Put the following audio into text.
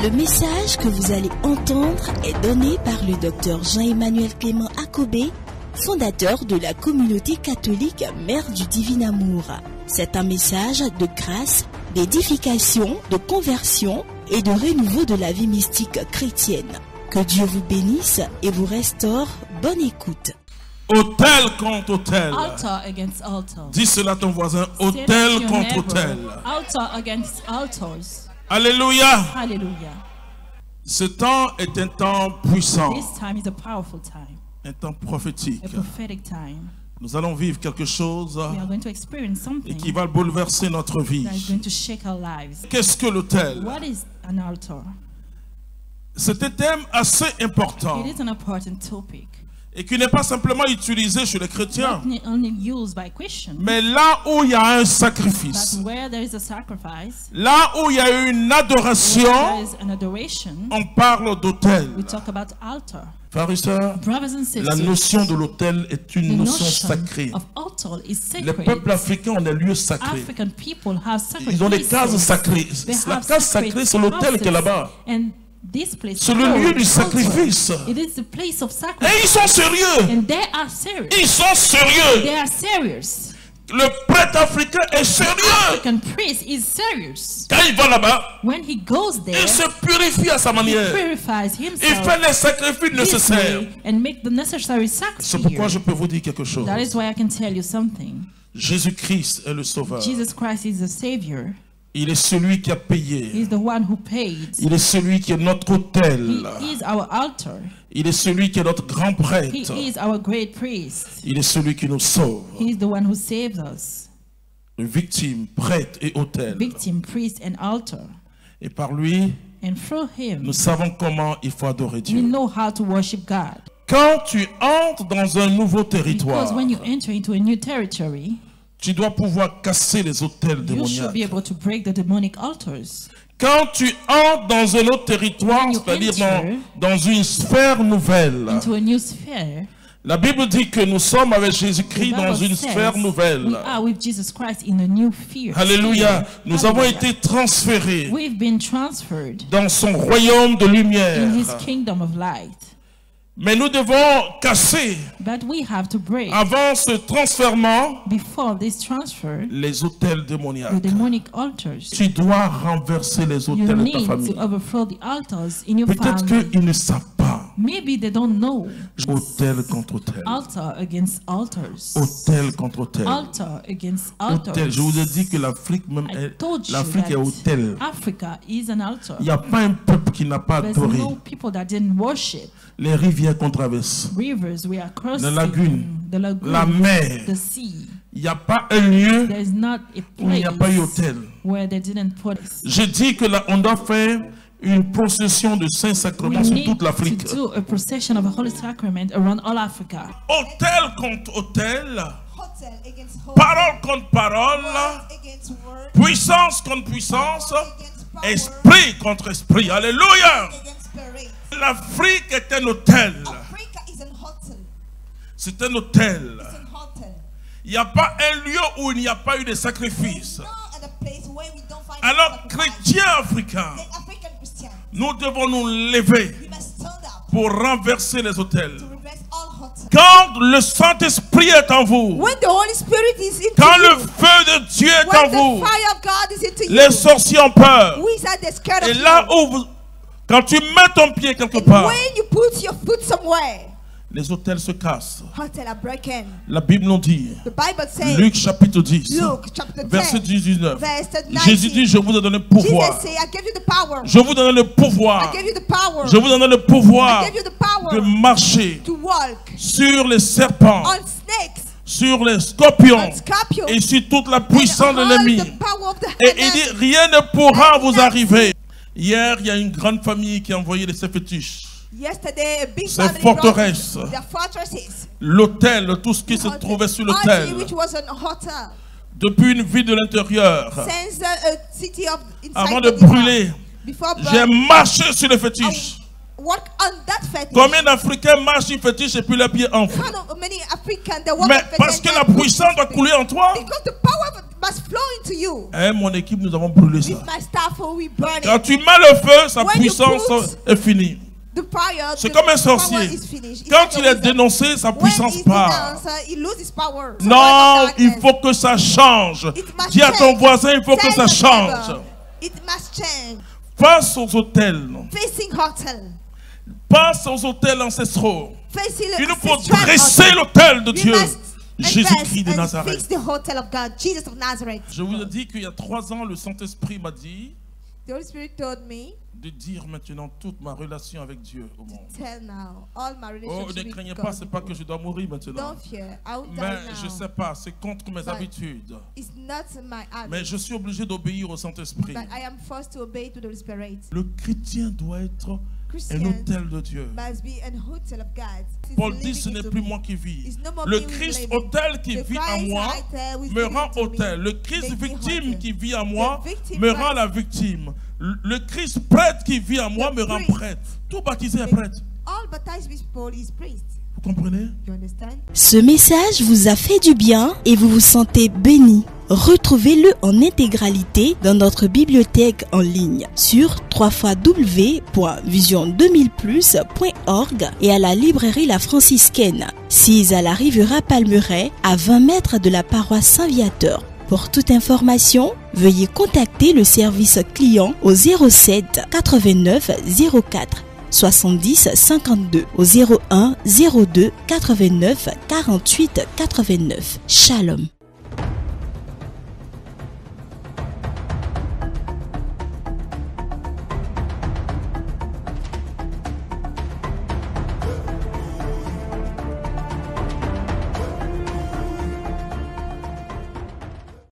Le message que vous allez entendre est donné par le docteur Jean-Emmanuel Clément Akobé, fondateur de la communauté catholique Mère du Divin Amour. C'est un message de grâce, d'édification, de conversion et de renouveau de la vie mystique chrétienne. Que Dieu vous bénisse et vous restaure. Bonne écoute. Autel contre autel. Altar against altar. Dis cela à ton voisin. Autel contre autel. Altar against altars. Alléluia. Hallelujah. Ce temps est un temps puissant. This time is a powerful time. Un temps prophétique. A prophetic time. Nous allons vivre quelque chose We are going to experience et something qui va bouleverser notre vie. that is going to shake our lives. Qu'est-ce que l'autel? What is an altar? C'est un thème assez important It is an important topic. et qui n'est pas simplement utilisé chez les chrétiens. Not only used by Christians, Mais là où il y a un but sacrifice, where there is a sacrifice, là où il y a une where there adoration, is an adoration, on parle d'autel. we talk about altar. Frères et sœurs, Brothers and la sisters, notion de l'autel est the une notion notion sacrée. of altar is Les sacred. peuples africains ont des lieux sacrés. African people have sacred Ils ont des cases places. sacrées. They La have case sacred sacrée, c'est l'autel qui est houses. là-bas. And this place C'est le called lieu du altar. sacrifice. It is the place of Et sacrifice. ils sont sérieux. And they are serious. Ils sont sérieux. They are serious. Le prêtre africain est sérieux. African priest is serious. Quand il va là-bas, When he goes there, il se purifie à sa he manière. purifies Il himself fait les sacrifices this nécessaires. way and make the necessary C'est sacrifice. pourquoi je peux vous dire quelque chose. That is why I can tell you something. Jésus-Christ est le sauveur. Jesus Christ is the Savior. Il est celui qui a payé. He's the one who paid. Il est celui qui est notre He autel. is our altar. Il est celui qui est notre grand He prêtre. is our great priest. Il est celui qui nous sauve. He is the one who saves us. Victime, prêtre et autel. Victim, priest, and altar. Et par lui, And through him, nous savons comment il faut adorer we Dieu. know how to worship God. Quand tu entres dans un nouveau Because territoire, when you enter into a new territory, tu dois pouvoir casser les autels you should be démoniaques. able to break the demonic altars. Quand tu entres dans un autre territoire, When you c'est-à-dire enter dans une sphère nouvelle, Into a new sphere, la Bible dit que nous sommes avec the Jésus-Christ dans Bible une says sphère nouvelle. we are with Jesus Christ in a new sphere. Alléluia. Nous avons Hallelujah. été transférés We've been transferred dans son royaume de lumière. in his kingdom of light. Mais nous devons casser, But we have to break, avant ce transfèrement, before this transfer, les autels the démoniaques. demonic altars. Tu dois renverser les You autels de ta need famille. to overthrow the altars in your Peut-être family. qu'ils ne savent pas. Maybe they don't know. Autel contre autel. Altar against altars. Autel contre autel. Altar against Autel. altars. Je vous ai dit que l'Afrique même I est, told you l'Afrique est autel. that Africa is an altar. Il n'y a pas un peuple qui n'a pas There's adoré. no people that didn't worship. Les rivières qu'on traverse, Rivers we are crossing. la lagune, The lagoon. la mer. The sea. Il n'y a pas un lieu There is not a où il n'y a pas eu place autel. where they didn't put us. Je dis que là, on doit faire une procession de Saint-Sacrement We sur need toute l'Afrique. to do a procession of a Holy Sacrament around all Africa. Autel contre autel, Hotel against hotel, parole contre parole, word against word, puissance contre puissance, power against power, esprit contre esprit. Alléluia. against spirit. L'Afrique est un autel. Africa is an hotel. C'est un autel. It's an hotel. Il n'y a pas un lieu où il n'y a pas eu de sacrifice. No other place where we don't find Alors, sacrifice. chrétiens africains, Then African Christians, nous devons nous lever we must stand up pour renverser les autels. to reverse all hotels. Quand le Saint-Esprit est en vous, When the Holy Spirit is into quand le you, feu de Dieu est en when the vous, fire of God is into les you, sorciers ont peur. wizards are scared Et of là you. où vous, quand tu mets ton pied quelque And part, when you put your foot somewhere, les autels se cassent. hotel are broken. La Bible nous dit, The Bible says, Luc chapitre 10, Luke chapter 10, verset 19, verse 19. Jésus dit, je vous ai donné le pouvoir. Jesus say, I gave you the power. Je vous donne le pouvoir. I gave you the power. Je vous donne le I pouvoir gave you the power de marcher to walk sur les serpents, on snakes, sur les scorpions on scorpions, et sur toute la and puissance de all l'ennemi. the power of the Et il enemy. dit, rien ne pourra vous arriver. Hier, il y a une grande famille qui a envoyé des fétiches. Yesterday, a big Ces family forteresses, brought their fortresses, l'hôtel, tout ce qui se trouvait sur l'hôtel, which was an hotel, depuis une ville de l'intérieur, since the city of avant inside de the divine. brûler, Before j'ai burning, marché sur les fétiches. work on that fetish. Combien d'Africains marchent sur fétiche et puis les pieds enflent? How many Africans they work Mais on parce que fetish la and puissance doit couler en toi. because the power of must flow into you. Eh, mon équipe, nous avons brûlé With ça. my staff, we burn Quand it. tu mets le feu, sa When you puissance put est finie. The fire, C'est the comme un power sorcier. is finished. It's Quand like il a est wizard. dénoncé, sa When puissance he's part. denounced, he loses power. So Non, like il darkness. faut que ça change. It must Dis à ton change. voisin, il faut que Tell ça your change. neighbor, It must change. Passe aux hôtels. Facing hotel. Passe aux hôtels ancestraux. Facing Il nous faut ancestral dresser hotel. l'hôtel de We Dieu. must Jésus-Christ invest de and Nazareth. fix the hotel of God, Jesus of Nazareth. Je vous ai dit qu'il y a 3 ans, le Saint-Esprit m'a dit The Holy Spirit told me, de dire maintenant toute ma relation avec Dieu au monde. tell now all my Oh, relationships ne with craignez God. pas, c'est pas que je dois mourir maintenant. Don't fear, I will die Mais now. je sais pas, c'est contre mes habitudes. It's not my habit, Mais je suis obligé d'obéir au Saint-Esprit. but I am forced to obey to the Holy Spirit. Le chrétien doit être un Christian hôtel de Dieu. must be an hotel of God. It's Paul dit, living ce n'est into plus me. moi qui vis. It's no more Le me Christ living. hôtel qui The vit en Christ moi hôtel who is me living rend into me hôtel. Le Christ make me victime hôtel. qui vit en moi The victim me Christ- rend la victime. Le Christ prêtre qui vit en moi The me rend priest. prêtre. Tout baptisé est prêtre. All baptized people is priest. Vous comprenez? You understand? Ce message vous a fait du bien et vous vous sentez béni. Retrouvez-le en intégralité dans notre bibliothèque en ligne sur www.vision2000plus.org et à la librairie La Franciscaine, 6 à la rive Palmeraie, à 20 mètres de la paroisse Saint-Viateur. Pour toute information, veuillez contacter le service client au 07 89 04 70 52 au 01 02 89 48 89. Shalom.